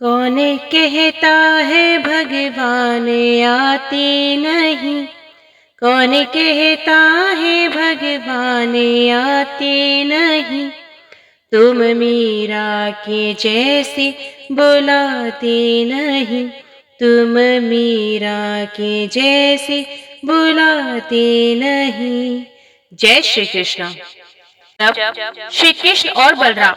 कौन कहता है भगवान आते नहीं। कौन कहता है भगवान आते नहीं। तुम मीरा के जैसे बुलाते नहीं। तुम मीरा के जैसे बुलाते नहीं। जय श्री कृष्ण। जब श्री कृष्ण और बलराम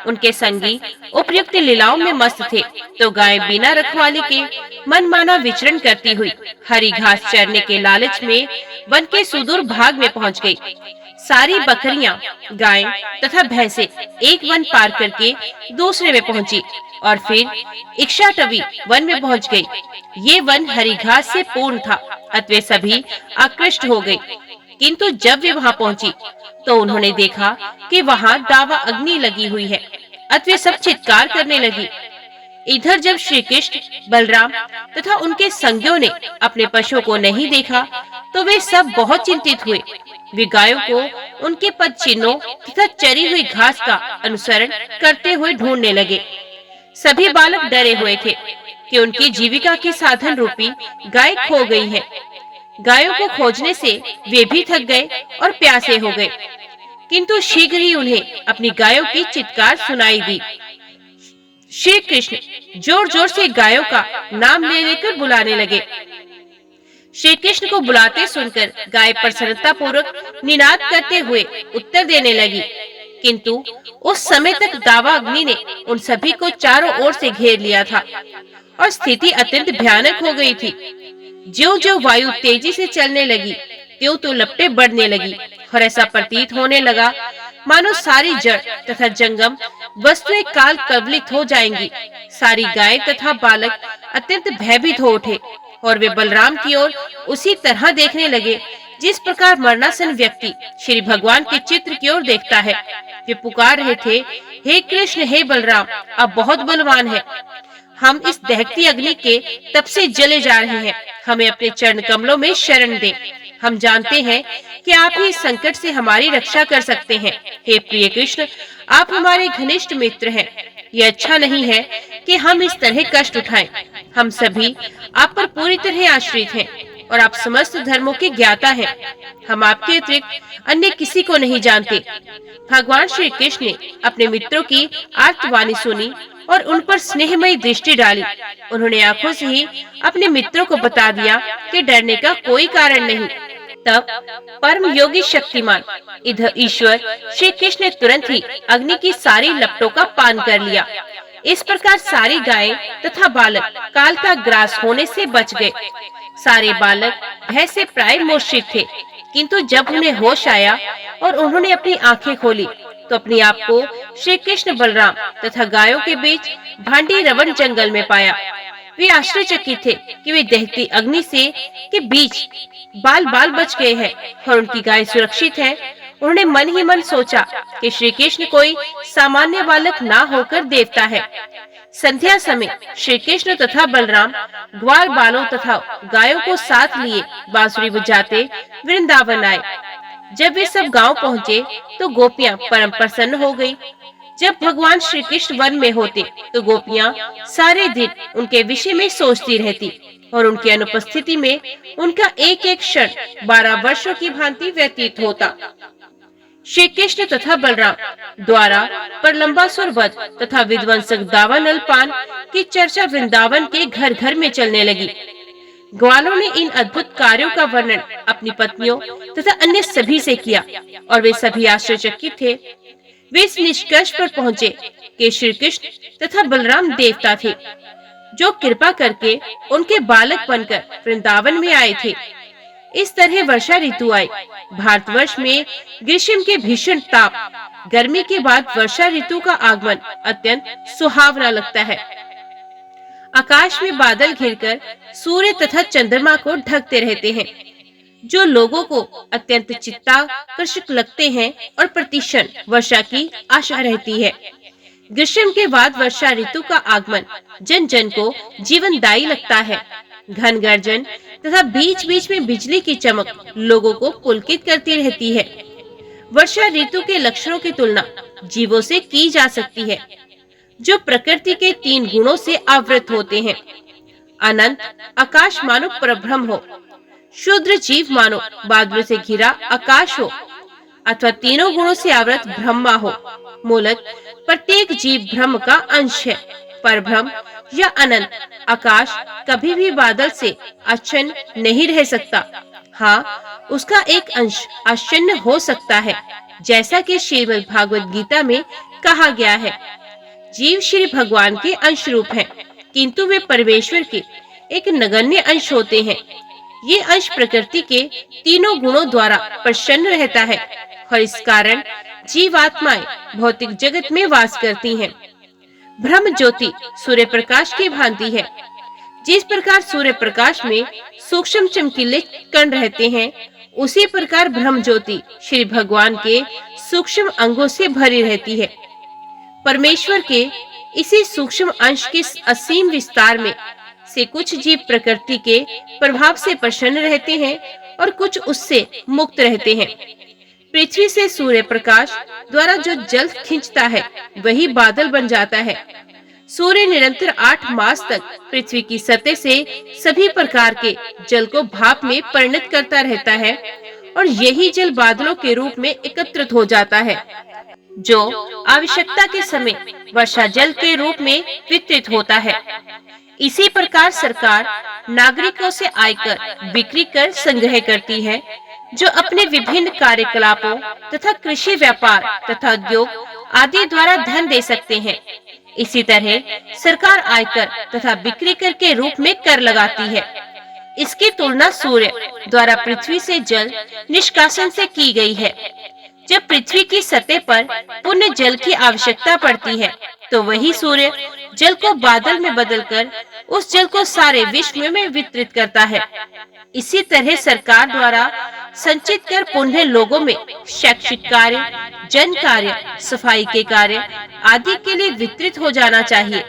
उनके संगी उपयुक्त लीलाओं में मस्त थे, तो गाय बिना रखवाली के मनमाना विचरण करती हुई हरी घास चरने के लालच में वन के सुदूर भाग में पहुंच गई। सारी बकरियां, गायें तथा भैंसे एक वन पार करके दूसरे में पहुंची और फिर इक्षाटवी वन में पहुंच गई। ये वन हरी घास से पूर्ण था, अतः सभी आकृष्ट हो गई। किंतु जब वे वहां पहुंची तो उन्होंने देखा कि वहां दावा अग्नि लगी हुई है, अतः सब चित्कार करने लगी। इधर जब श्री कृष्ण, बलराम तथा उनके संगियों ने अपने पशुओं को नहीं देखा तो वे सब बहुत चिंतित हुए। वे गायों को उनके पद चिन्हों तथा चरी हुई घास का अनुसरण करते हुए ढूंढने लगे। सभी बालक डरे हुए थे कि उनकी जीविका की साधन रूपी गाय खो गई है। गायों को खोजने से वे भी थक गए और प्यासे हो गए, किंतु शीघ्र ही उन्हें अपनी गायों की चित्कार सुनाई दी। श्री कृष्ण जोर जोर से गायों का नाम ले लेकर बुलाने लगे। श्री कृष्ण को बुलाते सुनकर गाय प्रसन्नता पूर्वक निनाद करते हुए उत्तर देने लगी, किंतु उस समय तक दावा अग्नि ने उन सभी को चारों ओर से घेर लिया था और स्थिति अत्यंत भयानक हो गई थी। ज्यों-ज्यों वायु तेजी से चलने लगी, त्यों-त्यों लपटें बढ़ने लगी और ऐसा प्रतीत होने लगा मानो सारी जड़ तथा जंगम वस्तुएं काल कवलित हो जाएंगी। सारी गाय तथा बालक अत्यंत भयभीत हो उठे और वे बलराम की ओर उसी तरह देखने लगे जिस प्रकार मरणासन व्यक्ति श्री भगवान के चित्र की ओर देखता है। वे पुकार रहे थे, हे कृष्ण, हे बलराम, आप बहुत बलवान हैं। हम इस दहकती अग्नि के तप से जले जा रहे हैं, हमें अपने चरण कमलों में शरण दें। हम जानते हैं कि आप ही इस संकट से हमारी रक्षा कर सकते हैं। हे प्रिय कृष्ण, आप हमारे घनिष्ठ मित्र हैं। यह अच्छा नहीं है कि हम इस तरह कष्ट उठाएं। हम सभी आप पर पूरी तरह आश्रित हैं और आप समस्त धर्मों के ज्ञाता हैं। हम आपके अतिरिक्त अन्य किसी को नहीं जानते। भगवान श्री कृष्ण ने अपने मित्रों की आर्तवाणी सुनी और उन पर स्नेहमयी दृष्टि डाली। उन्होंने आंखों से ही अपने मित्रों को बता दिया कि डरने का कोई कारण नहीं। तब परम योगी शक्तिमान इधर ईश्वर श्री कृष्ण ने तुरंत ही अग्नि की सारी लपटों का पान कर लिया। इस प्रकार सारी गायें तथा बालक काल का ग्रास होने से बच गए। सारे बालक भय से प्राय मूर्छित थे, किंतु जब उन्हें होश आया और उन्होंने अपनी आंखें खोली तो अपने आप को श्री कृष्ण, बलराम तथा गायों के बीच भांडी रवन जंगल में पाया। वे आश्चर्यचकित थे कि वे दहती अग्नि से के बीच बाल बाल बच गए हैं और उनकी गाय सुरक्षित है। उन्होंने मन ही मन सोचा कि श्री कृष्ण कोई सामान्य बालक ना होकर देवता है। संध्या समय श्री कृष्ण तथा बलराम ग्वाल बालों तथा गायों को साथ लिए बांसुरी बजाते वृंदावन आए। जब वे सब गांव पहुँचे तो गोपियां परम प्रसन्न हो गई। जब भगवान श्री कृष्ण वन में होते तो गोपियां सारे दिन उनके विषय में सोचती रहती और उनकी अनुपस्थिति में उनका एक एक क्षण 12 वर्षों की भांति व्यतीत होता। श्री कृष्ण तथा बलराम द्वारा प्रलंबासुर वध तथा विध्वंसक दावानल पान की चर्चा वृंदावन के घर घर में चलने लगी। ग्वालों ने इन अद्भुत कार्यों का वर्णन अपनी पत्नियों तथा अन्य सभी से किया और वे सभी आश्चर्यचकित थे। वे इस निष्कर्ष पर पहुंचे कि श्री कृष्ण तथा बलराम देवता थे, जो कृपा करके उनके बालक बनकर वृंदावन में आए थे। इस तरह वर्षा ऋतु आई। भारतवर्ष में ग्रीष्म के भीषण ताप, गर्मी के बाद वर्षा ऋतु का आगमन अत्यंत सुहावना लगता है। आकाश में बादल घिरकर सूर्य तथा चंद्रमा को ढकते रहते हैं, जो लोगों को अत्यंत चित्ताकर्षक लगते हैं और प्रतिक्षण वर्षा की आशा रहती है। ग्रीष्म के बाद वर्षा ऋतु का आगमन जन जन को जीवनदायी लगता है। घन गर्जन तथा बीच बीच में बिजली की चमक लोगों को पुलकित करती रहती है। वर्षा ऋतु के लक्षणों की तुलना जीवों से की जा सकती है। जो प्रकृति के 3 गुणों से आवृत होते हैं। अनंत आकाश मानो परब्रह्म हो, शूद्र जीव मानो बादलों से घिरा आकाश हो, अथवा तीनों गुणों से आवृत ब्रह्मा हो। मूलत प्रत्येक जीव ब्रह्म का अंश है। परब्रह्म या अनंत आकाश कभी भी बादल से आच्छन्न नहीं रह सकता। हाँ, उसका एक अंश आच्छन्न हो सकता है, जैसा कि श्रीमद् भागवत गीता में कहा गया है। जीव श्री भगवान के अंश रूप हैं, किंतु वे परमेश्वर के एक नगण्य अंश होते हैं। ये अंश प्रकृति के तीनों गुणों द्वारा प्रसन्न रहता है और इस कारण जीवात्माएं भौतिक जगत में वास करती हैं। ब्रह्म ज्योति सूर्य प्रकाश की भांति है। जिस प्रकार सूर्य प्रकाश में सूक्ष्म चमकीले कण रहते हैं, उसी प्रकार ब्रह्म ज्योति श्री भगवान के सूक्ष्म अंगों से भरी रहती है। परमेश्वर के इसी सूक्ष्म अंश के असीम विस्तार में से कुछ जीव प्रकृति के प्रभाव से प्रसन्न रहते हैं और कुछ उससे मुक्त रहते हैं। पृथ्वी से सूर्य प्रकाश द्वारा जो जल खींचता है, वही बादल बन जाता है। सूर्य निरंतर 8 मास तक पृथ्वी की सतह से सभी प्रकार के जल को भाप में परिणत करता रहता है और यही जल बादलों के रूप में एकत्रित हो जाता है, जो आवश्यकता के समय वर्षा जल के रूप में वितरित होता है। इसी प्रकार सरकार नागरिकों से आयकर बिक्री कर संग्रह करती है, जो अपने विभिन्न कार्यकलापों तथा कृषि व्यापार तथा उद्योग आदि द्वारा धन दे सकते हैं। इसी तरह सरकार आयकर तथा बिक्री कर के रूप में कर लगाती है। इसकी तुलना सूर्य द्वारा पृथ्वी से जल निष्कासन से की गई है। जब पृथ्वी की सतह पर पुण्य जल की आवश्यकता पड़ती है, तो वही सूर्य जल को बादल में बदलकर उस जल को सारे विश्व में वितरित करता है। इसी तरह सरकार द्वारा संचित कर पुण्य लोगों में शैक्षिक कार्य, जन कार्य, सफाई के कार्य आदि के लिए वितरित हो जाना चाहिए।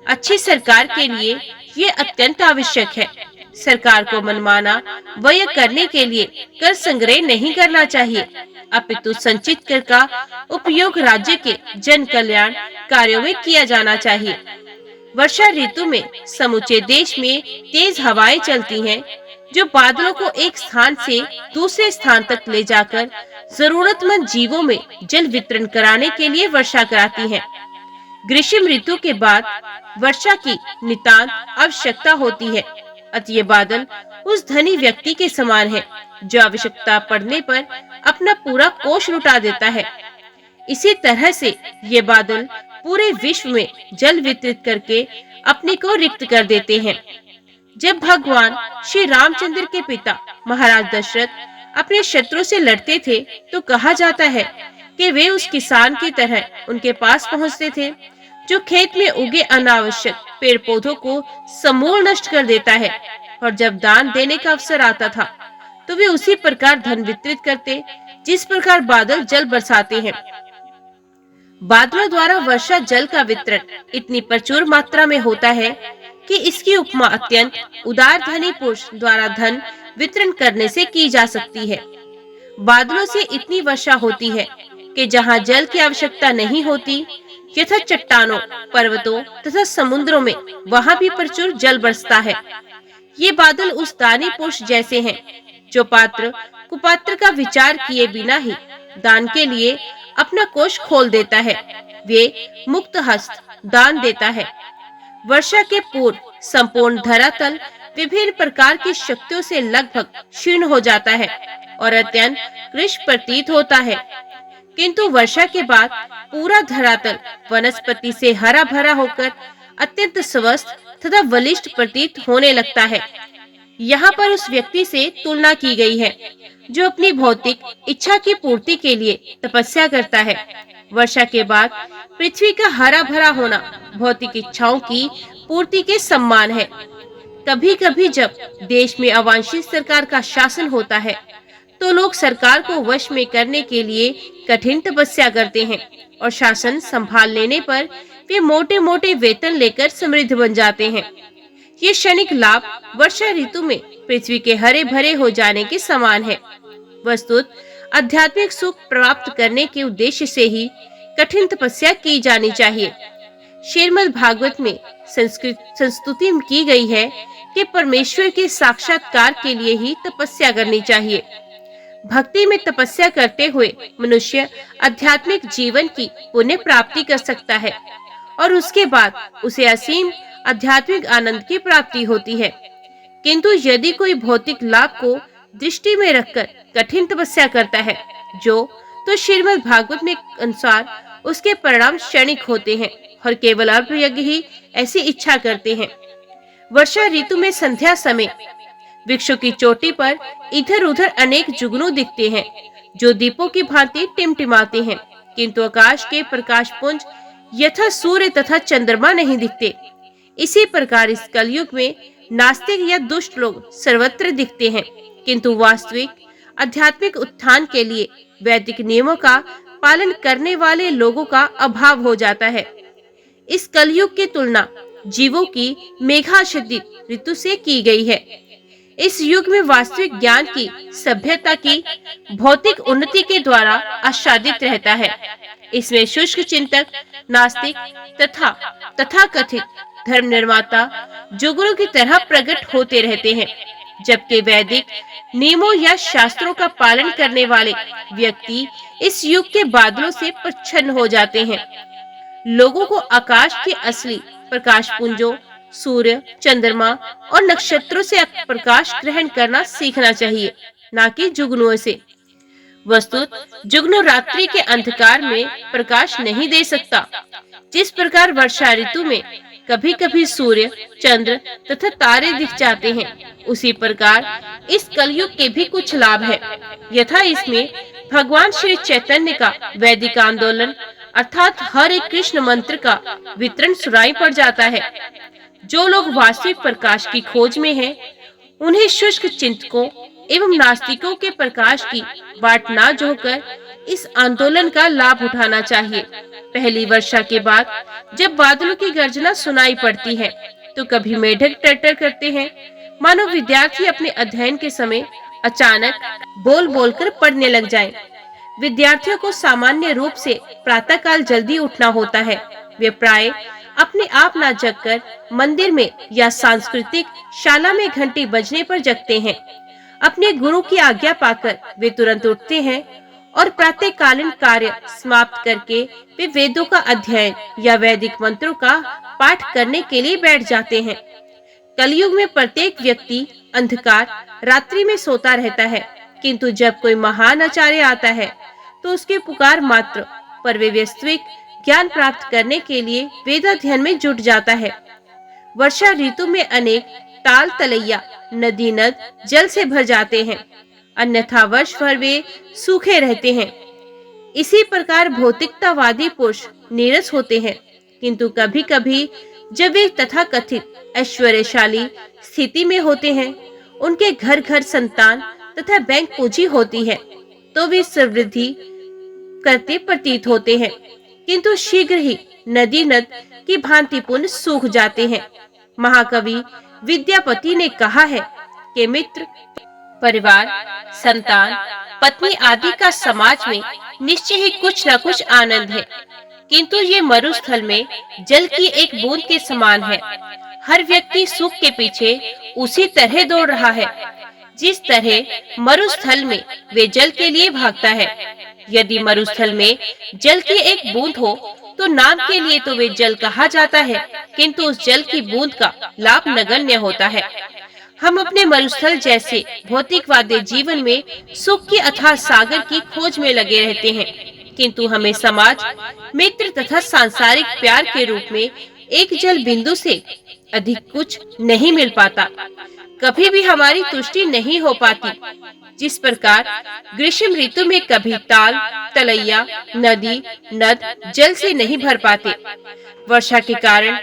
अच्छी सरकार के लिए ये अत्यंत आवश्यक है। सरकार को मनमाना व्यय करने के लिए कर संग्रह नहीं करना चाहिए, अपितु संचित कर का उपयोग राज्य के जन कल्याण कार्यों में किया जाना चाहिए। वर्षा ऋतु में समूचे देश में तेज हवाएं चलती हैं, जो बादलों को एक स्थान से दूसरे स्थान तक ले जाकर जरूरतमंद जीवों में जल वितरण कराने के लिए वर्षा कराती हैं। ग्रीष्म ऋतु के बाद वर्षा की नितांत आवश्यकता होती है। अतः ये बादल उस धनी व्यक्ति के समान है, जो आवश्यकता पड़ने पर अपना पूरा कोष लुटा देता है। इसी तरह से ये बादल पूरे विश्व में जल वितरित करके अपने को रिक्त कर देते हैं। जब भगवान श्री रामचंद्र के पिता महाराज दशरथ अपने शत्रु से लड़ते थे, तो कहा जाता है कि वे उस किसान की तरह उनके पास पहुंचते थे, जो खेत में उगे अनावश्यक पेड़ पौधों को समूल नष्ट कर देता है। और जब दान देने का अवसर आता था, तो वे उसी प्रकार धन वितरित करते, जिस प्रकार बादल जल बरसाते हैं। बादलों द्वारा वर्षा जल का वितरण इतनी प्रचुर मात्रा में होता है कि इसकी उपमा अत्यंत उदार धनी पुरुष द्वारा धन वितरण करने से की जा सकती है। बादलों से इतनी वर्षा होती है कि जहाँ जल की आवश्यकता नहीं होती, यथा चट्टानों, पर्वतों तथा समुद्रों में, वहाँ भी प्रचुर जल बरसता है। ये बादल उस दानी पुरुष जैसे हैं, जो पात्र कुपात्र का विचार किए बिना ही दान के लिए अपना कोष खोल देता है। वे मुक्त हस्त दान देता है। वर्षा के पूर्व संपूर्ण धरातल विभिन्न प्रकार की शक्तियों से लगभग क्षीण हो जाता है और अत्यंत कृश प्रतीत होता है, किंतु वर्षा के बाद पूरा धरातल वनस्पति से हरा भरा होकर अत्यंत स्वस्थ तथा बलिष्ठ प्रतीत होने लगता है। यहाँ पर उस व्यक्ति से तुलना की गई है, जो अपनी भौतिक इच्छा की पूर्ति के लिए तपस्या करता है। वर्षा के बाद पृथ्वी का हरा भरा होना भौतिक इच्छाओं की पूर्ति के समान है। कभी कभी जब देश में अवांछित सरकार का शासन होता है, तो लोग सरकार को वश में करने के लिए कठिन तपस्या करते हैं और शासन संभाल लेने पर वे मोटे मोटे वेतन लेकर समृद्ध बन जाते हैं। ये क्षणिक लाभ वर्षा ऋतु में पृथ्वी के हरे भरे हो जाने के समान है। वस्तुत आध्यात्मिक सुख प्राप्त करने के उद्देश्य से ही कठिन तपस्या की जानी चाहिए। श्रीमद् भागवत में संस्तुति की गई है कि परमेश्वर के साक्षात्कार के लिए ही तपस्या करनी चाहिए। भक्ति में तपस्या करते हुए मनुष्य आध्यात्मिक जीवन की पुण्य प्राप्ति कर सकता है और उसके बाद उसे असीम आध्यात्मिक आनंद की प्राप्ति होती है। किंतु यदि कोई भौतिक लाभ को दृष्टि में रखकर कठिन तपस्या करता है तो श्रीमद् भागवत में अनुसार उसके परिणाम क्षणिक होते हैं और केवल अल्प यज्ञ ही ऐसी इच्छा करते हैं। वर्षा ऋतु में संध्या समय वृक्षों की चोटी पर इधर उधर अनेक जुगनू दिखते हैं जो दीपों की भांति टिमटिमाते हैं, किंतु आकाश के प्रकाश पुंज यथा सूर्य तथा चंद्रमा नहीं दिखते। इसी प्रकार इस कलयुग में नास्तिक या दुष्ट लोग सर्वत्र दिखते हैं, किंतु वास्तविक आध्यात्मिक उत्थान के लिए वैदिक नियमों का पालन करने वाले लोगों का अभाव हो जाता है। इस कलयुग की तुलना जीवों की मेघाच्छादित ऋतु से की गई है। इस युग में वास्तविक ज्ञान की सभ्यता की भौतिक उन्नति के द्वारा आच्छादित रहता है। इसमें शुष्क चिंतक, नास्तिक तथा तथाकथित धर्म निर्माता जुगनों की तरह प्रकट होते रहते हैं, जबकि वैदिक नियमों या शास्त्रों का पालन करने वाले व्यक्ति इस युग के बादलों से प्रच्छन्न हो जाते हैं। लोगों को आकाश के असली प्रकाश पुंजों, सूर्य, चंद्रमा और नक्षत्रों से प्रकाश ग्रहण करना सीखना चाहिए, न कि जुगनुओं से। वस्तुत जुगनू रात्रि के अंधकार में प्रकाश नहीं दे सकता। जिस प्रकार वर्षा ऋतु में कभी कभी सूर्य, चंद्र तथा तारे दिख जाते हैं, उसी प्रकार इस कलयुग के भी कुछ लाभ है। यथा इसमें भगवान श्री चैतन्य का वैदिक आंदोलन अर्थात हरे कृष्ण मंत्र का वितरण सुनाई पड़ जाता है। जो लोग वास्तविक प्रकाश की खोज में हैं, उन्हें शुष्क चिंतकों एवं नास्तिकों के प्रकाश की बाट न जोकर इस आंदोलन का लाभ उठाना चाहिए। पहली वर्षा के बाद जब बादलों की गर्जना सुनाई पड़ती है, तो कभी मेढक टर्टर करते हैं, मानो विद्यार्थी अपने अध्ययन के समय अचानक बोल बोलकर पढ़ने लग जाएं। विद्यार्थियों को सामान्य रूप से प्रातःकाल जल्दी उठना होता है। वे प्राय अपने आप न जगकर मंदिर में या सांस्कृतिक शाला में घंटी बजने पर जगते हैं। अपने गुरु की आज्ञा पाकर वे तुरंत उठते हैं और प्रातःकालीन कार्य समाप्त करके वे वेदों का अध्ययन या वैदिक मंत्रों का पाठ करने के लिए बैठ जाते हैं। कलयुग में प्रत्येक व्यक्ति अंधकार रात्रि में सोता रहता है, किंतु जब कोई महान आचार्य आता है तो उसके पुकार मात्र पर वे वास्तविक ज्ञान प्राप्त करने के लिए वेदाध्ययन में जुट जाता है। वर्षा ऋतु में अनेक ताल तलैया, नदी नद जल से भर जाते हैं, अन्यथा वर्ष भर वे सूखे रहते हैं। इसी प्रकार भौतिकतावादी पुरुष नीरस होते हैं, किंतु कभी कभी जब वे तथाकथित ऐश्वर्यशाली स्थिति में होते हैं, उनके घर घर संतान तथा बैंक पूंजी होती है, तो वे समृद्धि करते प्रतीत होते हैं, किंतु शीघ्र ही नदी नद की भांति पुनः सूख जाते हैं। महाकवि विद्यापति ने कहा है कि मित्र, परिवार, संतान, पत्नी आदि का समाज में निश्चय ही कुछ न कुछ आनंद है, किंतु ये मरुस्थल में जल की एक बूंद के समान है। हर व्यक्ति सुख के पीछे उसी तरह दौड़ रहा है जिस तरह मरुस्थल में वे जल के लिए भागता है। यदि मरुस्थल में जल की एक बूंद हो तो नाम के लिए तो वे जल कहा जाता है, किंतु उस जल की बूंद का लाभ नगण्य होता है। हम अपने मरुस्थल जैसे भौतिकवादी जीवन में सुख के अथाह सागर की खोज में लगे रहते हैं, किंतु हमें समाज, मित्र तथा सांसारिक प्यार के रूप में एक जल बिंदु से अधिक कुछ नहीं मिल पाता। कभी भी हमारी तुष्टि नहीं हो पाती। जिस प्रकार ग्रीष्म ऋतु में कभी ताल तलैया, नदी नद जल से नहीं भर पाते, वर्षा के कारण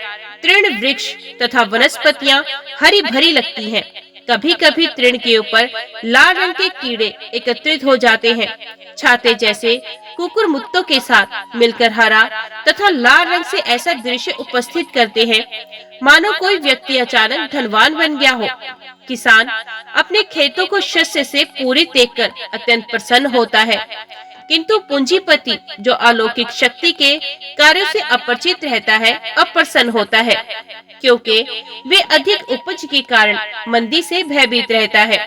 तृण वृक्ष तथा वनस्पतियां हरी भरी लगती हैं। कभी कभी तृण के ऊपर लाल रंग के कीड़े एकत्रित हो जाते हैं, छाते जैसे कुकुर मुत्तों के साथ मिलकर हरा तथा लाल रंग से ऐसा दृश्य उपस्थित करते हैं मानो कोई व्यक्ति अचानक धनवान बन गया हो। किसान अपने खेतों को शस्य से पूरी देखकर अत्यंत प्रसन्न होता है, किंतु पूंजीपति जो अलौकिक शक्ति के कार्यों से अपरिचित रहता है, अप्रसन्न होता है, क्योंकि वे अधिक उपज के कारण मंदी से भयभीत रहता है।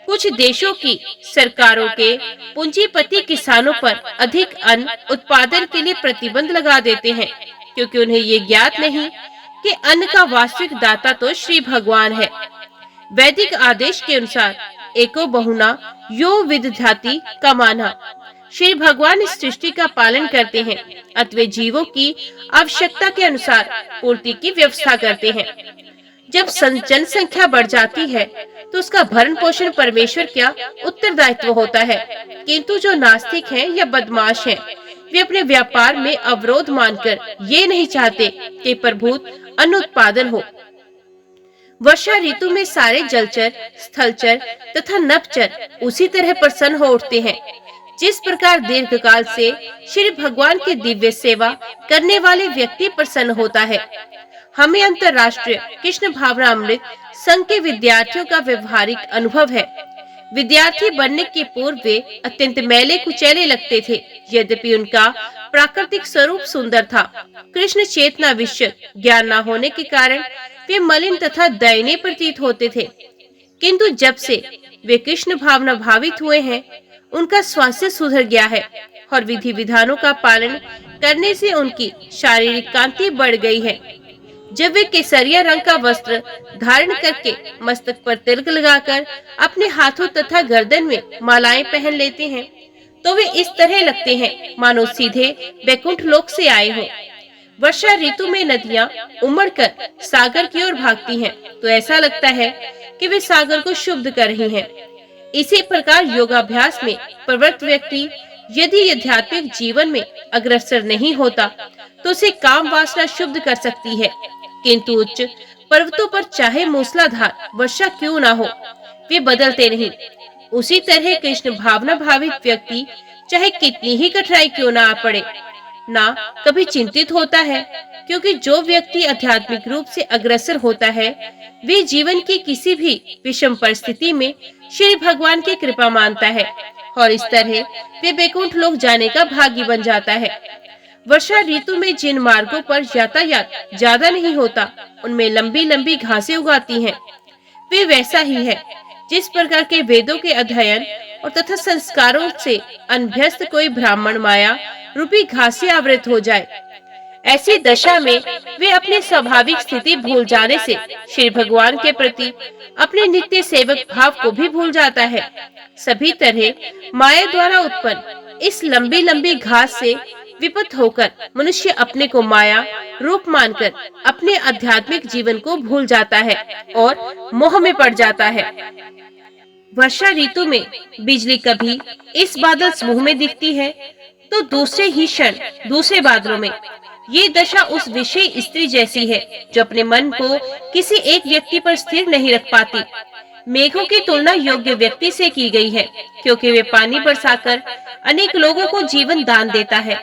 कुछ देशों की सरकारों के पूंजीपति किसानों पर अधिक अन्न उत्पादन के लिए प्रतिबंध लगा देते हैं, क्योंकि उन्हें ये ज्ञात नहीं कि अन्न का वास्तविक दाता तो श्री भगवान है। वैदिक आदेश के अनुसार एको बहुना यो विदधाति कमाना, श्री भगवान इस सृष्टि का पालन करते हैं, अतः जीवों की आवश्यकता के अनुसार पूर्ति की व्यवस्था करते हैं। जब जनसंख्या बढ़ जाती है तो उसका भरण पोषण परमेश्वर का उत्तरदायित्व होता है, किंतु जो नास्तिक हैं या बदमाश हैं, वे अपने व्यापार में अवरोध मानकर ये नहीं चाहते कि प्रभुत अन्न उत्पादन हो। वर्षा ऋतु में सारे जलचर, स्थलचर तथा नभचर उसी तरह प्रसन्न हो उठते हैं, जिस प्रकार दीर्घकाल से श्री भगवान की दिव्य सेवा करने वाले व्यक्ति प्रसन्न होता है। हमें अंतर्राष्ट्रीय कृष्ण भावनामृत संघ के विद्यार्थियों का व्यवहारिक अनुभव है। विद्यार्थी बनने के पूर्व वे अत्यंत मैले कुचैले लगते थे, यद्यपि उनका प्राकृतिक स्वरूप सुंदर था। कृष्ण चेतना विषय ज्ञान न होने के कारण वे मलिन तथा दयनीय प्रतीत होते थे, किंतु जब से वे कृष्ण भावना भावित हुए हैं, उनका स्वास्थ्य सुधर गया है और विधि विधानों का पालन करने से उनकी शारीरिक कांति बढ़ गई है। जब वे केसरिया रंग का वस्त्र धारण करके मस्तक पर तिलक लगाकर अपने हाथों तथा गर्दन में मालाएं पहन लेते हैं, तो वे इस तरह लगते हैं मानो सीधे वैकुंठ लोक से आए हों। वर्षा ऋतु में नदियां उमड़कर सागर की ओर भागती हैं, तो ऐसा लगता है कि वे सागर को शुद्ध कर रही हैं। इसी प्रकार योगाभ्यास में प्रवृत्त व्यक्ति यदि आध्यात्मिक जीवन में अग्रसर नहीं होता, तो उसे काम वासना शुद्ध कर सकती है, किंतु उच्च पर्वतों पर चाहे मूसलाधार वर्षा क्यों ना हो, वे बदलते नहीं। उसी तरह कृष्ण भावना भावित व्यक्ति चाहे कितनी ही कठिनाई क्यों ना आ पड़े, ना कभी चिंतित होता है, क्योंकि जो व्यक्ति आध्यात्मिक रूप से अग्रसर होता है, वे जीवन की किसी भी विषम परिस्थिति में श्री भगवान की कृपा मानता है और इस तरह वे वैकुंठ लोक जाने का भागी बन जाता है। वर्षा ऋतु में जिन मार्गों पर यातायात ज्यादा नहीं होता, उनमें लंबी लंबी घासें उगाती हैं। वे वैसा ही है जिस प्रकार के वेदों के अध्ययन और तथा संस्कारों से अनभ्यस्त कोई ब्राह्मण माया रूपी घास से आवृत हो जाए। ऐसी दशा में वे अपनी स्वाभाविक स्थिति भूल जाने से श्री भगवान के प्रति अपने नित्य सेवक भाव को भी भूल जाता है। सभी तरह माया द्वारा उत्पन्न इस लंबी लंबी घास से विपत होकर मनुष्य अपने को माया रूप मानकर अपने आध्यात्मिक जीवन को भूल जाता है और मोह में पड़ जाता है। वर्षा ऋतु में बिजली कभी इस बादल समूह में दिखती है, तो दूसरे ही क्षण दूसरे बादलों में। ये दशा उस विषय स्त्री जैसी है जो अपने मन को किसी एक व्यक्ति पर स्थिर नहीं रख पाती। मेघों की तुलना योग्य व्यक्ति से की गई है, क्योंकि वे पानी बरसाकर अनेक लोगों को जीवन दान देता है।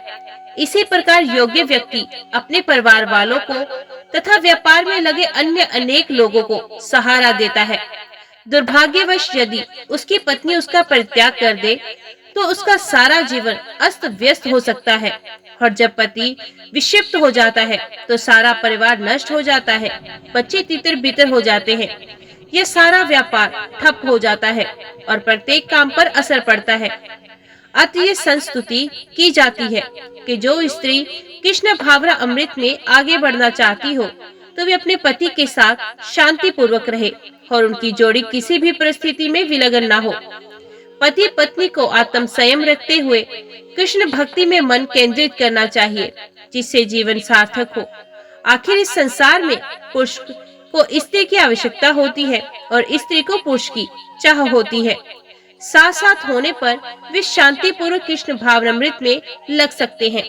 इसी प्रकार योग्य व्यक्ति अपने परिवार वालों को तथा व्यापार में लगे अन्य अनेक लोगों को सहारा देता है। दुर्भाग्यवश यदि उसकी पत्नी उसका परित्याग कर दे, तो उसका सारा जीवन अस्त व्यस्त हो सकता है, और जब पति विक्षिप्त हो जाता है तो सारा परिवार नष्ट हो जाता है, बच्चे तितर बितर हो जाते हैं, यह सारा व्यापार ठप हो जाता है और प्रत्येक काम पर असर पड़ता है। अतः ये संस्तुति की जाती है कि जो स्त्री कृष्ण भावना अमृत में आगे बढ़ना चाहती हो, तो वे अपने पति के साथ शांति पूर्वक रहे और उनकी जोड़ी किसी भी परिस्थिति में विलग्न न हो। पति पत्नी को आत्म संयम रखते हुए कृष्ण भक्ति में मन केंद्रित करना चाहिए, जिससे जीवन सार्थक हो। आखिर इस संसार में पुरुष को स्त्री की आवश्यकता होती है और स्त्री को पुरुष की चाह होती है। साथ साथ होने पर वे शांति पूर्वक कृष्ण भावनामृत में लग सकते हैं।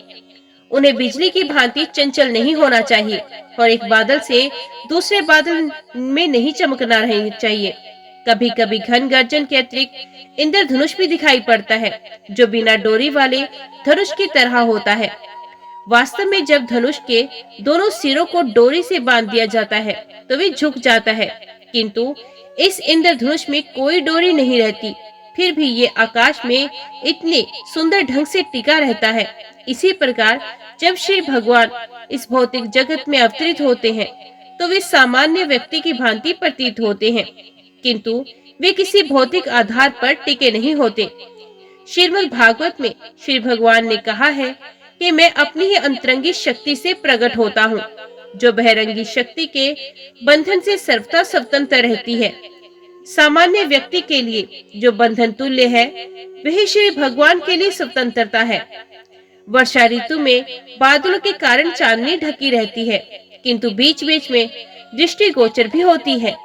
उन्हें बिजली की भांति चंचल नहीं होना चाहिए और एक बादल से दूसरे बादल में नहीं चमकना रहना चाहिए। कभी कभी घन गर्जन के अतिरिक्त इंद्रधनुष भी दिखाई पड़ता है, जो बिना डोरी वाले धनुष की तरह होता है। वास्तव में जब धनुष के दोनों सिरों को डोरी से बांध दिया जाता है तो वे झुक जाता है, किंतु इस इंद्रधनुष में कोई डोरी नहीं रहती, फिर भी ये आकाश में इतने सुंदर ढंग से टिका रहता है। इसी प्रकार जब श्री भगवान इस भौतिक जगत में अवतरित होते हैं तो वे सामान्य व्यक्ति की भांति प्रतीत होते हैं, किंतु वे किसी भौतिक आधार पर टिके नहीं होते। श्रीमद् भागवत में श्री भगवान ने कहा है कि मैं अपनी ही अंतरंगी शक्ति से प्रकट होता हूँ, जो बहिरंगी शक्ति के बंधन से सर्वथा स्वतंत्र रहती है। सामान्य व्यक्ति के लिए जो बंधन तुल्य है, वही श्री भगवान के लिए स्वतंत्रता है। वर्षा ऋतु में बादलों के कारण चांदनी ढकी रहती है, किंतु बीच बीच में दृष्टि गोचर भी होती है।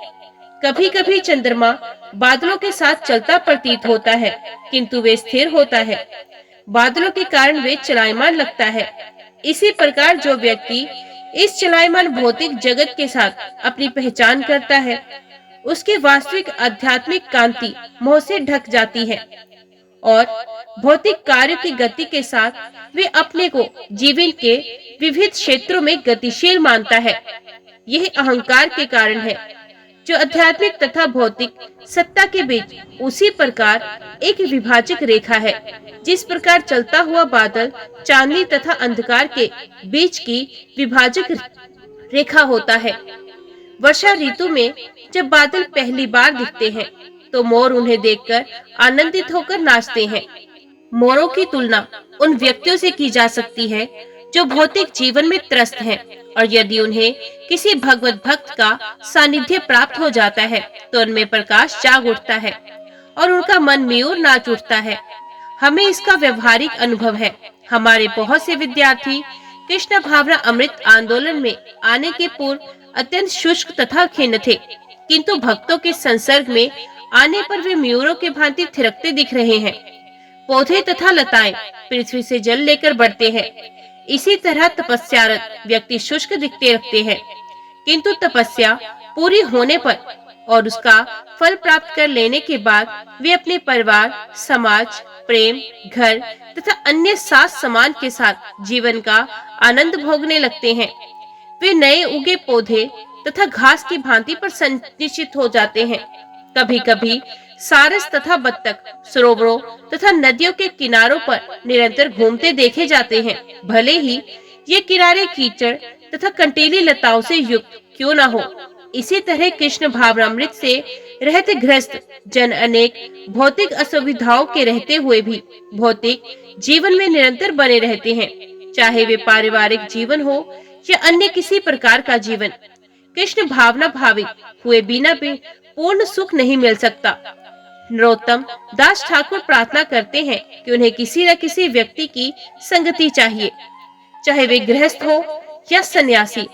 कभी कभी चंद्रमा बादलों के साथ चलता प्रतीत होता है, किंतु वे स्थिर होता है। बादलों के कारण वे चलायमान लगता है। इसी प्रकार जो व्यक्ति इस चलायमान भौतिक जगत के साथ अपनी पहचान करता है, उसकी वास्तविक आध्यात्मिक कांति मोह से ढक जाती है और भौतिक कार्य की गति के साथ वे अपने को जीवन के विविध क्षेत्रों में गतिशील मानता है। यही अहंकार के कारण है, जो आध्यात्मिक तथा भौतिक सत्ता के बीच उसी प्रकार एक विभाजक रेखा है, जिस प्रकार चलता हुआ बादल चांदनी तथा अंधकार के बीच की विभाजक रेखा होता है। वर्षा ऋतु में जब बादल पहली बार दिखते हैं तो मोर उन्हें देखकर आनंदित होकर नाचते हैं। मोरों की तुलना उन व्यक्तियों से की जा सकती है जो भौतिक जीवन में त्रस्त हैं, और यदि उन्हें किसी भगवत भक्त का सानिध्य प्राप्त हो जाता है तो उनमें प्रकाश जाग उठता है और उनका मन मयूर नाच उठता है। हमें इसका व्यवहारिक अनुभव है। हमारे बहुत से विद्यार्थी कृष्ण भावना अमृत आंदोलन में आने के पूर्व अत्यंत शुष्क तथा खिन्न थे, किंतु भक्तों के संसर्ग में आने पर वे मयूरों के भांति थिरकते दिख रहे हैं। पौधे तथा लताएं पृथ्वी से जल लेकर बढ़ते हैं। इसी तरह तपस्यारत व्यक्ति शुष्क दिखते रखते हैं, किंतु तपस्या पूरी होने पर और उसका फल प्राप्त कर लेने के बाद वे अपने परिवार, समाज, प्रेम, घर तथा अन्य साथ समान के साथ जीवन का आनंद भोगने लगते हैं। वे नए उगे पौधे तथा घास की भांति पर संचित हो जाते हैं। कभी कभी सारस तथा बत्तख सरोवरों तथा नदियों के किनारों पर निरंतर घूमते देखे जाते हैं, भले ही ये किनारे कीचड़ तथा कंटीली लताओं से युक्त क्यों न हो। इसी तरह कृष्ण भावनामृत से रहते गृहस्थ जन अनेक भौतिक असुविधाओं के रहते हुए भी भौतिक जीवन में निरंतर बने रहते हैं, चाहे वे पारिवारिक जीवन हो या अन्य किसी प्रकार का जीवन। कृष्ण भावना भावित हुए बिना भी पूर्ण सुख नहीं मिल सकता। नरोत्तम दास ठाकुर प्रार्थना करते हैं कि उन्हें किसी न किसी व्यक्ति की संगति चाहिए, चाहे वे गृहस्थ हो या सन्यासी,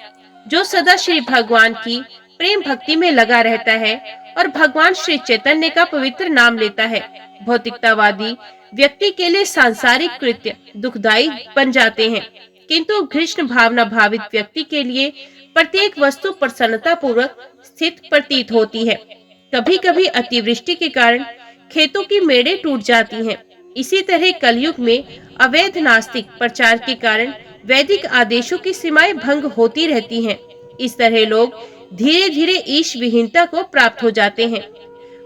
जो सदा श्री भगवान की प्रेम भक्ति में लगा रहता है और भगवान श्री चैतन्य का पवित्र नाम लेता है। भौतिकतावादी व्यक्ति के लिए सांसारिक कृत्य दुखदायी बन जाते हैं, किंतु कृष्ण भावना भावित व्यक्ति के लिए प्रत्येक वस्तु प्रसन्नता पूर्वक स्थित प्रतीत होती है। कभी कभी अतिवृष्टि के कारण खेतों की मेड़ें टूट जाती हैं। इसी तरह कलयुग में अवैध नास्तिक प्रचार के कारण वैदिक आदेशों की सीमाएं भंग होती रहती हैं। इस तरह लोग धीरे धीरे ईश विहीनता को प्राप्त हो जाते हैं।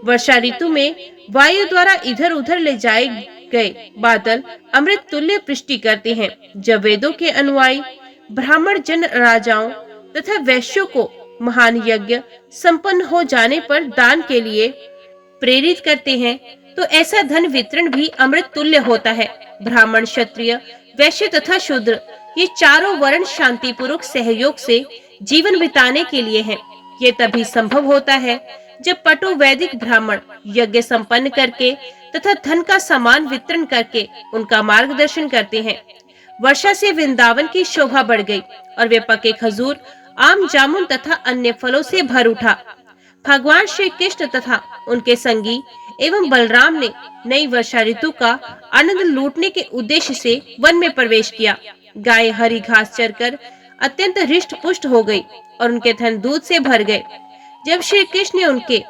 वर्षा ऋतु में वायु द्वारा इधर उधर ले जाए गए बादल अमृत तुल्य वृष्टि करते हैं। जब वेदों के अनुयायी ब्राह्मण जन राजाओं तथा वैश्यों को महान यज्ञ संपन्न हो जाने पर दान के लिए प्रेरित करते हैं, तो ऐसा धन वितरण भी अमृत तुल्य होता है। ब्राह्मण, क्षत्रिय, वैश्य तथा शूद्र ये चारों वर्ण शांति पूर्वक सहयोग से जीवन बिताने के लिए हैं। ये तभी संभव होता है जब पटु वैदिक ब्राह्मण यज्ञ संपन्न करके तथा धन का समान वितरण करके उनका मार्गदर्शन करते हैं। वर्षा से वृंदावन की शोभा बढ़ गई और वे पके खजूर, आम, जामुन तथा अन्य फलों से भर उठा। भगवान श्री कृष्ण तथा उनके संगी एवं बलराम ने नई वर्षा ऋतु का आनंद लूटने के उद्देश्य से वन में प्रवेश किया। गाय हरी घास चरकर अत्यंत हृष्ट पुष्ट हो गई और उनके थन दूध से भर गए। जब श्री कृष्ण ने उनके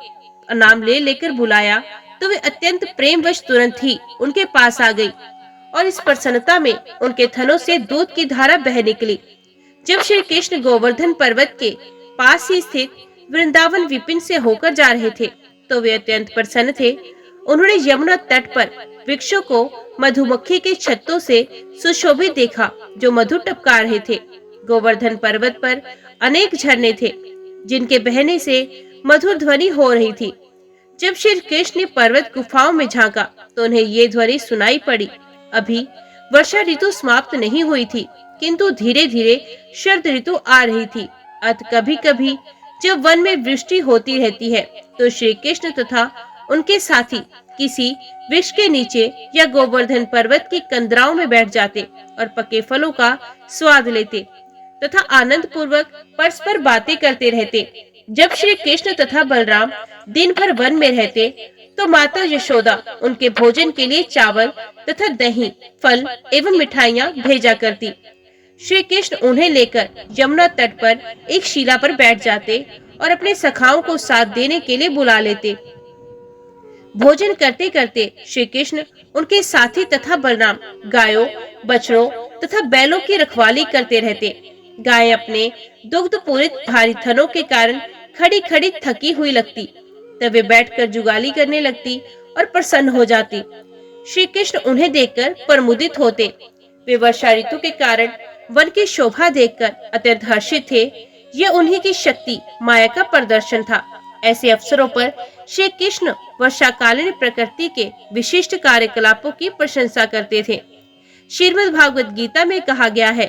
नाम ले लेकर बुलाया तो वे अत्यंत प्रेमवश तुरंत ही उनके पास आ गई और इस प्रसन्नता में उनके थनों से दूध की धारा बह निकली। जब श्री कृष्ण गोवर्धन पर्वत के पास ही स्थित वृंदावन विपिन से होकर जा रहे थे तो वे अत्यंत प्रसन्न थे उन्होंने यमुना तट पर वृक्षों को मधुमक्खी के छत्तों से सुशोभित देखा जो मधु टपका रहे थे। गोवर्धन पर्वत पर अनेक झरने थे जिनके बहने से मधुर ध्वनि हो रही थी। जब श्री कृष्ण ने पर्वत गुफाओं में झांका तो उन्हें ये ध्वनि सुनाई पड़ी। अभी वर्षा ऋतु समाप्त नहीं हुई थी, किंतु धीरे धीरे शरद ऋतु आ रही थी। अतः कभी कभी जब वन में वृष्टि होती रहती है तो श्री कृष्ण तथा उनके साथी किसी वृक्ष के नीचे या गोवर्धन पर्वत की कंदराओं में बैठ जाते और पके फलों का स्वाद लेते तथा आनंद पूर्वक परस्पर बातें करते रहते। जब श्री कृष्ण तथा बलराम दिन भर वन में रहते तो माता यशोदा उनके भोजन के लिए चावल तथा दही, फल एवं मिठाइयाँ भेजा करती। श्री कृष्ण उन्हें लेकर यमुना तट पर एक शिला पर बैठ जाते और अपने सखाओं को साथ देने के लिए बुला लेते। भोजन करते करते श्री कृष्ण उनके साथी तथा बलराम गायों, बछड़ों तथा बैलों की रखवाली करते रहते। गायें अपने दुग्ध पूरित भारी थनों के कारण खड़ी खड़ी थकी हुई लगती, तब वे बैठकर जुगाली करने लगती और प्रसन्न हो जाती। श्री कृष्ण उन्हें देखकर प्रमुदित होते। वे वर्षा ऋतु के कारण वन की शोभा देखकर अत्यंत हर्षित थे। यह उन्हीं की शक्ति माया का प्रदर्शन था। ऐसे अवसरों पर श्री कृष्ण वर्षाकालीन प्रकृति के विशिष्ट कार्यकलापों की प्रशंसा करते थे। श्रीमद् भागवत गीता में कहा गया है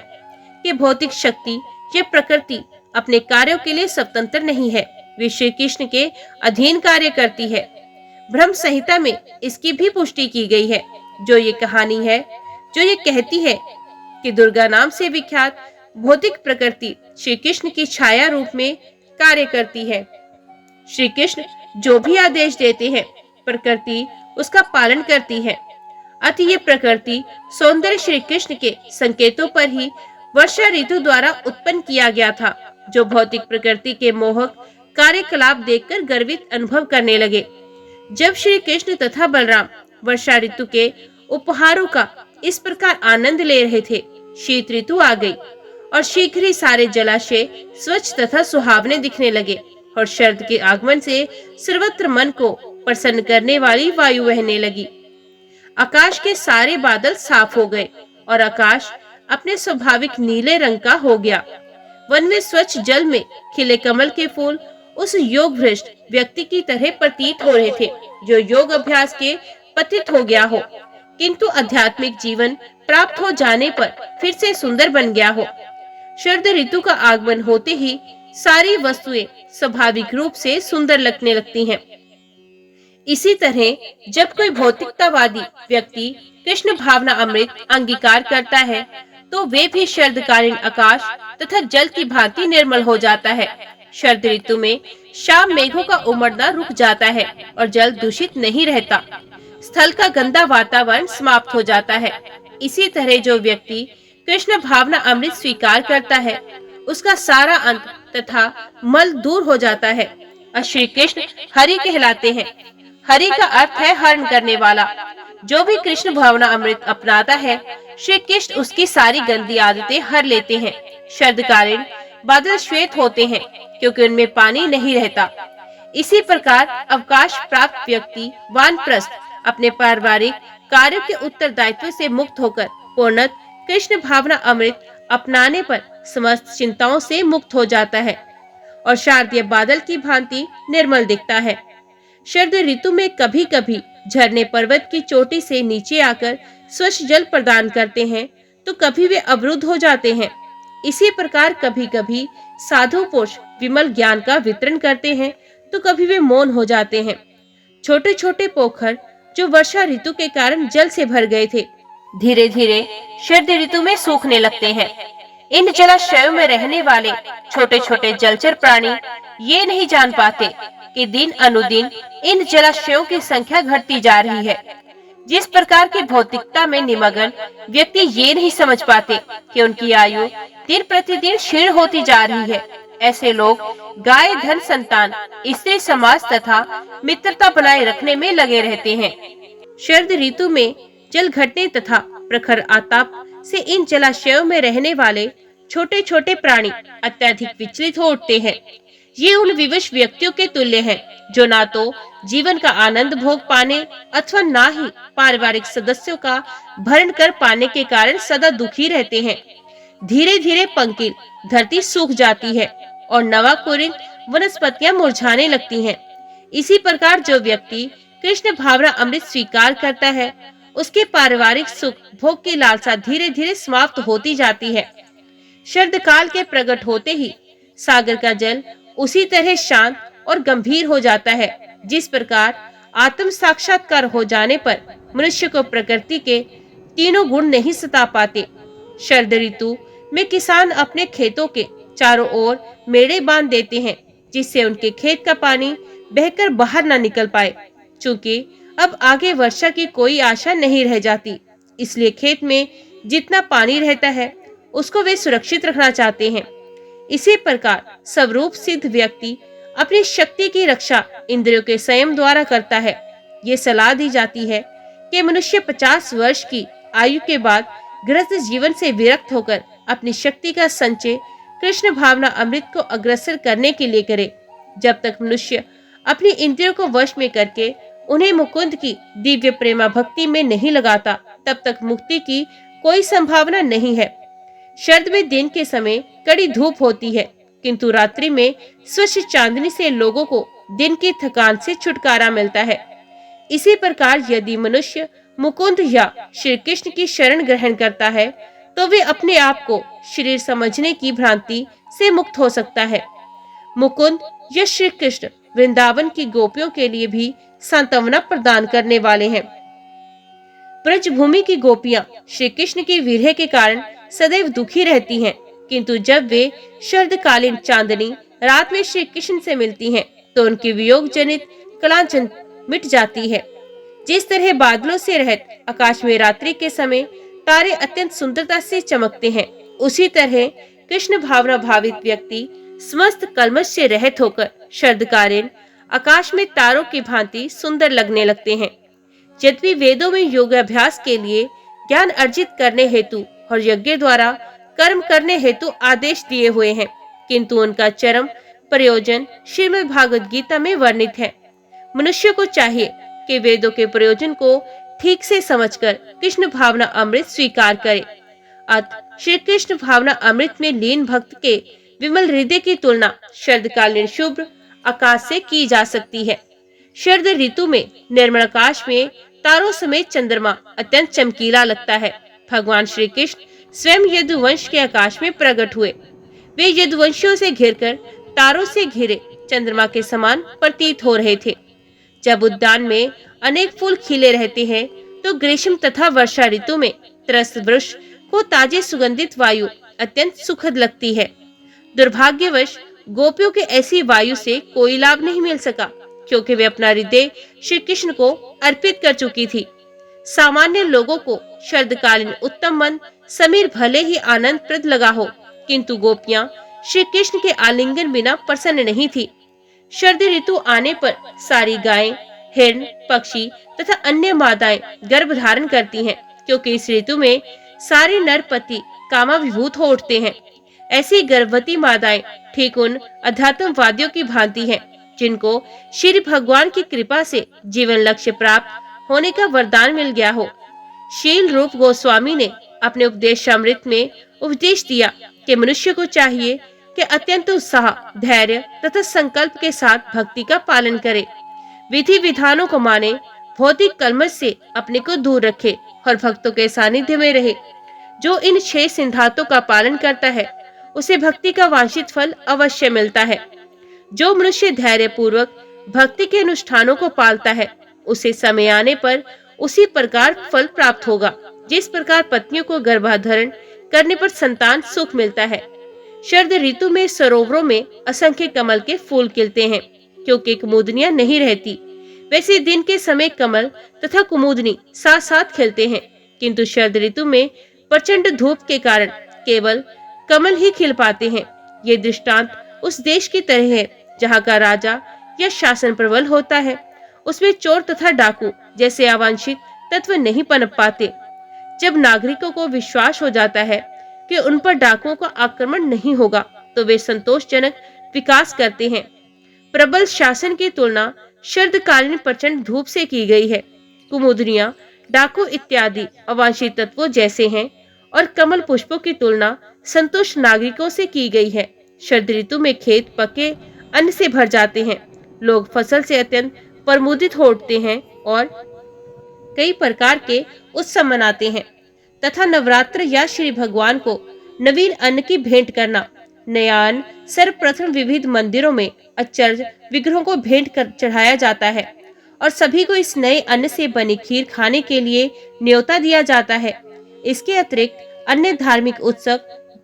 कि भौतिक शक्ति ये प्रकृति अपने कार्यों के लिए स्वतंत्र नहीं है, वे श्री कृष्ण के अधीन कार्य करती है। ब्रह्म संहिता में इसकी भी पुष्टि की गई है, जो ये कहानी है जो ये कहती है कि दुर्गा नाम से विख्यात भौतिक प्रकृति श्री कृष्ण की छाया रूप में कार्य करती है। श्री कृष्ण जो भी आदेश देते हैं प्रकृति उसका पालन करती है। अतः ये प्रकृति सौंदर्य श्री कृष्ण के संकेतों पर ही वर्षा ऋतु द्वारा उत्पन्न किया गया था, जो भौतिक प्रकृति के मोहक कार्यकलाप देखकर गर्वित अनुभव करने लगे। जब श्री कृष्ण तथा बलराम वर्षा ऋतु के उपहारों का इस प्रकार आनंद ले रहे थे, शीत ऋतु आ गई और शीघ्र ही सारे जलाशय स्वच्छ तथा सुहावने दिखने लगे और शरद के आगमन से सर्वत्र मन को प्रसन्न करने वाली वायु बहने लगी। आकाश के सारे बादल साफ हो गए और आकाश अपने स्वाभाविक नीले रंग का हो गया। वन में स्वच्छ जल में खिले कमल के फूल उस योग भ्रष्ट व्यक्ति की तरह प्रतीत हो रहे थे जो योग अभ्यास के पतित हो गया हो, किंतु आध्यात्मिक जीवन प्राप्त हो जाने पर फिर से सुंदर बन गया हो। शरद ऋतु का आगमन होते ही सारी वस्तुएं स्वाभाविक रूप से सुंदर लगने लगती हैं। इसी तरह जब कोई भौतिकतावादी व्यक्ति कृष्ण भावना अमृत अंगीकार करता है तो वे भी शरदकालीन आकाश तथा जल की भांति निर्मल हो जाता है। शरद ऋतु में शाम मेघों का उमड़ना रुक जाता है और जल दूषित नहीं रहता, स्थल का गंदा वातावरण समाप्त हो जाता है। इसी तरह जो व्यक्ति कृष्ण भावना अमृत स्वीकार करता है उसका सारा अंत तथा मल दूर हो जाता है और श्री कृष्ण हरि कहलाते हैं। हरि का अर्थ है हरण करने वाला। जो भी कृष्ण भावना अमृत अपनाता है श्री कृष्ण उसकी सारी गंदी आदतें हर लेते हैं। शरदकालीन बादल श्वेत होते हैं क्योंकि उनमें पानी नहीं रहता। इसी प्रकार अवकाश प्राप्त व्यक्ति वानप्रस्थ अपने पारिवारिक कार्यों के उत्तरदायित्व से मुक्त होकर पूर्णत कृष्ण भावना अमृत अपनाने पर समस्त चिंताओं से मुक्त हो जाता है और शारदीय बादल की भांति निर्मल दिखता है। शरद ऋतु में कभी कभी झरने पर्वत की चोटी से नीचे आकर स्वच्छ जल प्रदान करते हैं तो कभी वे अवरुद्ध हो जाते हैं। इसी प्रकार कभी कभी साधु पुरुष विमल ज्ञान का वितरण करते हैं तो कभी वे मौन हो जाते हैं। छोटे छोटे पोखर जो वर्षा ऋतु के कारण जल से भर गए थे धीरे धीरे शरद ऋतु में सूखने लगते हैं। इन जलाशयों में रहने वाले छोटे छोटे जलचर प्राणी ये नहीं जान पाते कि दिन अनुदिन इन जलाशयों की संख्या घटती जा रही है। जिस प्रकार की भौतिकता में निमग्न व्यक्ति ये नहीं समझ पाते कि उनकी आयु दिन प्रतिदिन क्षीण होती जा रही है, ऐसे लोग गाय, धन, संतान, स्त्री समाज तथा मित्रता बनाए रखने में लगे रहते हैं। शरद ऋतु में जल घटने तथा प्रखर आताप से इन जलाशयों में रहने वाले छोटे छोटे प्राणी अत्यधिक विचलित हो उठते हैं। ये उन विवश व्यक्तियों के तुल्य हैं जो ना तो जीवन का आनंद भोग पाने अथवा ना ही पारिवारिक सदस्यों का भरण कर पाने के कारण सदा दुखी रहते हैं। धीरे धीरे पंकिल धरती सूख जाती है और नवाकुरिन वनस्पतियां मुरझाने लगती हैं। इसी प्रकार जो व्यक्ति कृष्ण भावना अमृत स्वीकार करता है, उसके पारिवारिक सुख भोग की लालसा धीरे धीरे समाप्त होती जाती है। शरद काल के प्रकट होते ही सागर का जल उसी तरह शांत और गंभीर हो जाता है, जिस प्रकार आत्म साक्षात्कार हो जाने पर मनुष्य को प्रकृति के तीनों गुण नहीं सता पाते। शरद ऋतु में किसान अपने खेतों के चारों ओर मेड़े बांध देते हैं, जिससे उनके खेत का पानी बहकर बाहर न निकल पाए। चूंकि अब आगे वर्षा की कोई आशा नहीं रह जाती, इसलिए खेत में जितना पानी रहता है उसको वे सुरक्षित रखना चाहते हैं। इसी प्रकार स्वरूप सिद्ध व्यक्ति अपनी शक्ति की रक्षा इंद्रियों के संयम द्वारा करता है। ये सलाह दी जाती है कि मनुष्य 50 वर्ष की आयु के बाद गृहस्थ जीवन से विरक्त होकर अपनी शक्ति का संचय कृष्ण भावना अमृत को अग्रसर करने के लिए करे। जब तक मनुष्य अपनी इंद्रियों को वश में करके उन्हें मुकुंद की दिव्य प्रेमा भक्ति में नहीं लगाता, तब तक मुक्ति की कोई संभावना नहीं है। शरद में दिन के समय कड़ी धूप होती है, किंतु रात्रि में स्वच्छ चांदनी से लोगों को दिन की थकान से छुटकारा मिलता है। इसी प्रकार यदि मनुष्य मुकुंद या श्री कृष्ण की शरण ग्रहण करता है, तो वे अपने आप को शरीर समझने की भ्रांति से मुक्त हो सकता है। मुकुंद या श्री कृष्ण वृंदावन की गोपियों के लिए भी सांत्वना प्रदान करने वाले हैं। ब्रजभूमि की गोपियां श्री कृष्ण की विरह के कारण सदैव दुखी रहती हैं, किंतु जब वे शरदकालीन चांदनी रात में श्री कृष्ण से मिलती हैं, तो उनकी वियोग जनित कलांचन मिट जाती है। जिस तरह बादलों से रहित आकाश में रात्रि के समय तारे अत्यंत सुंदरता से चमकते हैं, उसी तरह कृष्ण भावना भावित व्यक्ति समस्त कल्मश से रहित होकर शरदकालीन आकाश में तारों की भांति सुंदर लगने लगते हैं। यद्यपि वेदों में योगाभ्यास के लिए ज्ञान अर्जित करने हेतु और यज्ञ द्वारा कर्म करने हेतु आदेश दिए हुए हैं, किंतु उनका चरम प्रयोजन श्रीमद् भागवत गीता में वर्णित है। मनुष्य को चाहिए कि वेदों के प्रयोजन को ठीक से समझकर कृष्ण भावना अमृत स्वीकार करे। अतः श्री कृष्ण भावना अमृत में लीन भक्त के विमल हृदय की तुलना शरदकालीन शुभ्र आकाश से की जा सकती है। शरद ऋतु में निर्मल आकाश में तारों समेत चंद्रमा अत्यंत चमकीला लगता है। भगवान श्री कृष्ण स्वयं यदुवंश के आकाश में प्रकट हुए। वे यदुवंशियों से घिरकर तारों से घिरे चंद्रमा के समान प्रतीत हो रहे थे। जब उद्यान में अनेक फूल खिले रहते हैं, तो ग्रीष्म तथा वर्षा ऋतु में त्रस्त वृक्ष को ताजे सुगंधित वायु अत्यंत सुखद लगती है। दुर्भाग्यवश गोपियों के ऐसी वायु से कोई लाभ नहीं मिल सका, क्योंकि वे अपना हृदय श्री कृष्ण को अर्पित कर चुकी थी। सामान्य लोगों को शरदकालीन उत्तम मन समीर भले ही आनंद प्रद लगा हो, किंतु गोपियां श्री कृष्ण के आलिंगन बिना प्रसन्न नहीं थी। शरद ऋतु आने पर सारी गायें, हिरण, पक्षी तथा अन्य मादाएं गर्भ धारण करती हैं, क्योंकि इस ऋतु में सारे नरपति कामाभिभूत हो उठते हैं। ऐसी गर्भवती मादाएं ठीक उन अध्यात्मवादियों की भांति हैं, जिनको श्री भगवान की कृपा से जीवन लक्ष्य प्राप्त होने का वरदान मिल गया हो। शील रूप गोस्वामी ने अपने उपदेशामृत में उपदेश दिया कि मनुष्य को चाहिए कि अत्यंत उत्साह, धैर्य तथा संकल्प के साथ भक्ति का पालन करे, विधि विधानों को माने, भौतिक कलमश से अपने को दूर रखे और भक्तों के सानिध्य में रहे। जो इन 6 सिद्धांतों का पालन करता है, उसे भक्ति का वांछित फल अवश्य मिलता है। जो मनुष्य धैर्य पूर्वक भक्ति के अनुष्ठानों को पालता है, उसे समय आने पर उसी प्रकार फल प्राप्त होगा, जिस प्रकार पत्नियों को गर्भाधारण करने पर संतान सुख मिलता है। शरद ऋतु में सरोवरों में असंख्य कमल के फूल खिलते हैं, क्योंकि कुमुदनियां नहीं रहती। वैसे दिन के समय कमल तथा कुमुदनी साथ साथ खिलते हैं, किंतु शरद ऋतु में प्रचंड धूप के कारण केवल कमल ही खिल पाते हैं। ये दृष्टांत उस देश की तरह है जहाँ का राजा या शासन प्रबल होता है। उसमें चोर तथा डाकू जैसे अवांछित तत्व नहीं पनप पाते। जब नागरिकों को विश्वास हो जाता है कि उन पर डाकुओं का आक्रमण नहीं होगा, तो वे संतोषजनक विकास करते हैं। प्रबल शासन की तुलना शरदकालीन प्रचंड धूप से की गई है। कुमुदनियां, डाकू इत्यादि अवांछित तत्वों जैसे हैं और कमल पुष्पों की तुलना संतुष्ट नागरिकों से की गई है। शरद ऋतु में खेत पके अन्न से भर जाते हैं। लोग फसल से अत्यंत प्रमुदित हो उठते हैं और कई प्रकार के उत्सव मनाते हैं तथा नवरात्र या श्री भगवान को नवीन अन्न की भेंट करना, नया अन्न सर्वप्रथम विविध मंदिरों में अचर्य विग्रहों को भेंट कर चढ़ाया जाता है और सभी को इस नए अन्न से बनी खीर खाने के लिए न्योता दिया जाता है। इसके अतिरिक्त अन्य धार्मिक उत्सव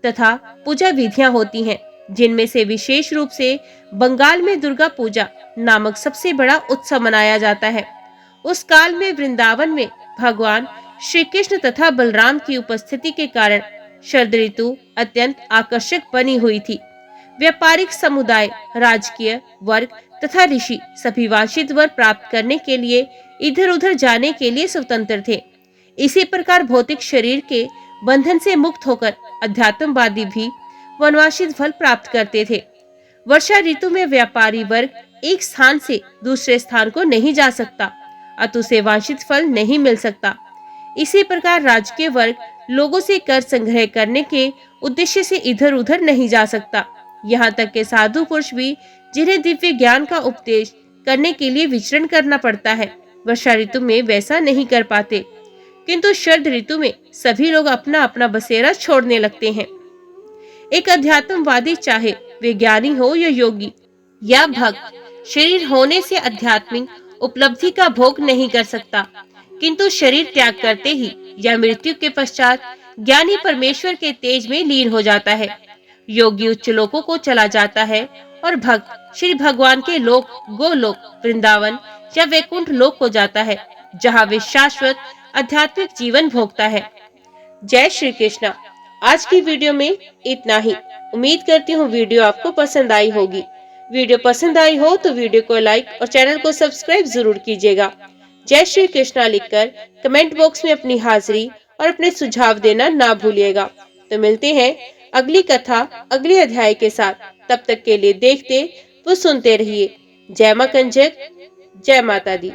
तथा पूजा विधियां होती हैं, जिनमें से विशेष रूप से बंगाल में दुर्गा पूजा नामक सबसे बड़ा उत्सव मनाया जाता है। उस काल में वृंदावन में भगवान श्री कृष्ण तथा बलराम की उपस्थिति के कारण शरद ऋतु अत्यंत आकर्षक बनी हुई थी। व्यापारिक समुदाय, राजकीय वर्ग तथा ऋषि सभी वांछित वर प्राप्त करने के लिए इधर उधर जाने के लिए स्वतंत्र थे। इसी प्रकार भौतिक शरीर के बंधन से मुक्त होकर अध्यात्मवादी भी वनवासित फल प्राप्त करते थे। वर्षा ऋतु में व्यापारी वर्ग एक स्थान से दूसरे स्थान को नहीं जा सकता, अतः उसे वांछित फल नहीं मिल सकता। इसी प्रकार राजकीय वर्ग लोगों से कर संग्रह करने के उद्देश्य से इधर उधर नहीं जा सकता। यहाँ तक के साधु पुरुष भी, जिन्हें दिव्य ज्ञान का उपदेश करने के लिए विचरण करना पड़ता है, वर्षा ऋतु में वैसा नहीं कर पाते। किंतु शरद ऋतु में सभी लोग अपना अपना बसेरा छोड़ने लगते हैं। एक अध्यात्मवादी, चाहे वे ज्ञानी हो या योगी या भक्त, शरीर होने से आध्यात्मिक उपलब्धि का भोग नहीं कर सकता, किंतु शरीर त्याग करते ही या मृत्यु के पश्चात ज्ञानी परमेश्वर के तेज में लीन हो जाता है। योगी उच्च लोकों को चला जाता है और भक्त श्री भगवान के लोक, गोलोक, वृंदावन या वैकुंठ लोक को जाता है, जहाँ वे शाश्वत आध्यात्मिक जीवन भोगता है। जय श्री कृष्णा। आज की वीडियो में इतना ही। उम्मीद करती हूँ वीडियो आपको पसंद आई होगी। वीडियो पसंद आई हो तो वीडियो को लाइक और चैनल को सब्सक्राइब जरूर कीजिएगा। जय श्री कृष्णा लिखकर कमेंट बॉक्स में अपनी हाजिरी और अपने सुझाव देना ना भूलिएगा। तो मिलते हैं अगली कथा, अगले अध्याय के साथ। तब तक के लिए देखते व सुनते रहिए। जय मां कंजक, जय माता दी।